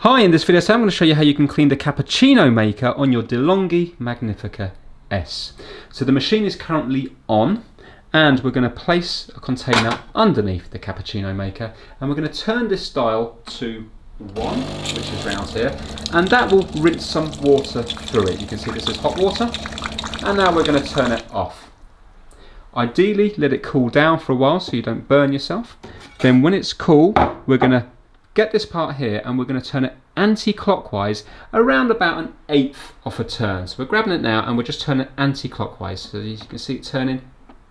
Hi, in this video I'm going to show you how you can clean the cappuccino maker on your Delonghi Magnifica S. So the machine is currently on and we're going to place a container underneath the cappuccino maker and we're going to turn this dial to 1, which is round here, and that will rinse some water through it. You can see this is hot water, and now we're going to turn it off. Ideally let it cool down for a while so you don't burn yourself. Then when it's cool, we're going to get this part here and we're going to turn it anti-clockwise around about an 1/8 of a turn. So we're grabbing it now and we're just turning it anti-clockwise. So as you can see it turning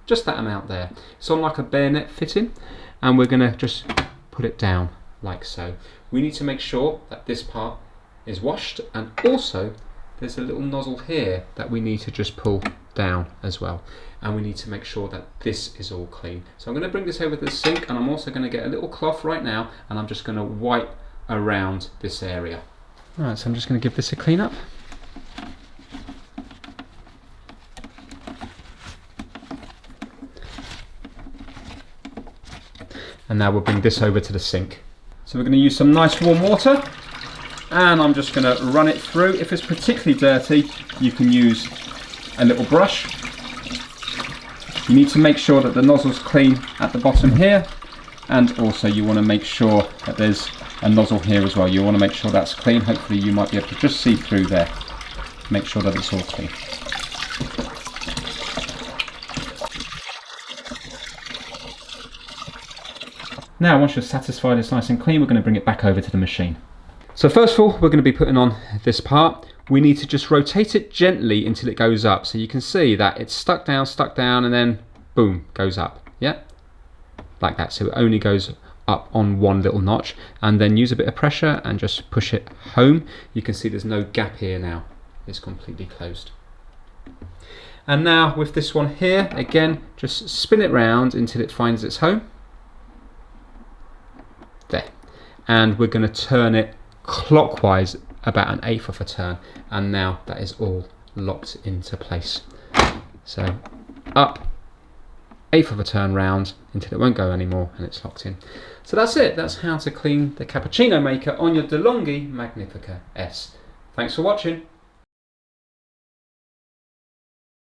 just that amount there. It's on like a bayonet fitting and we're going to just put it down like so. We need to make sure that this part is washed, and also there's a little nozzle here that we need to just pull down as well, and we need to make sure that this is all clean. So I'm going to bring this over to the sink, and I'm also going to get a little cloth right now and I'm just going to wipe around this area. Alright, so I'm just going to give this a clean up. And now we'll bring this over to the sink. So we're going to use some nice warm water and I'm just going to run it through. If it's particularly dirty, you can use a little brush. You need to make sure that the nozzle's clean at the bottom here, and also you want to make sure that there's a nozzle here as well. You want to make sure that's clean. Hopefully you might be able to just see through there. Make sure that it's all clean. Now once you're satisfied it's nice and clean, we're going to bring it back over to the machine. So first of all, we're going to be putting on this part. We need to just rotate it gently until it goes up. So you can see that it's stuck down, and then boom, goes up. Yeah, like that. So it only goes up on one little notch, and then use a bit of pressure and just push it home. You can see there's no gap here now. It's completely closed. And now with this one here, again, just spin it round until it finds its home. There. And we're going to turn it clockwise about an 1/8 of a turn, and now that is all locked into place. So up, 1/8 of a turn round until it won't go anymore and it's locked in. So that's it. That's how to clean the cappuccino maker on your Delonghi Magnifica S. Thanks for watching.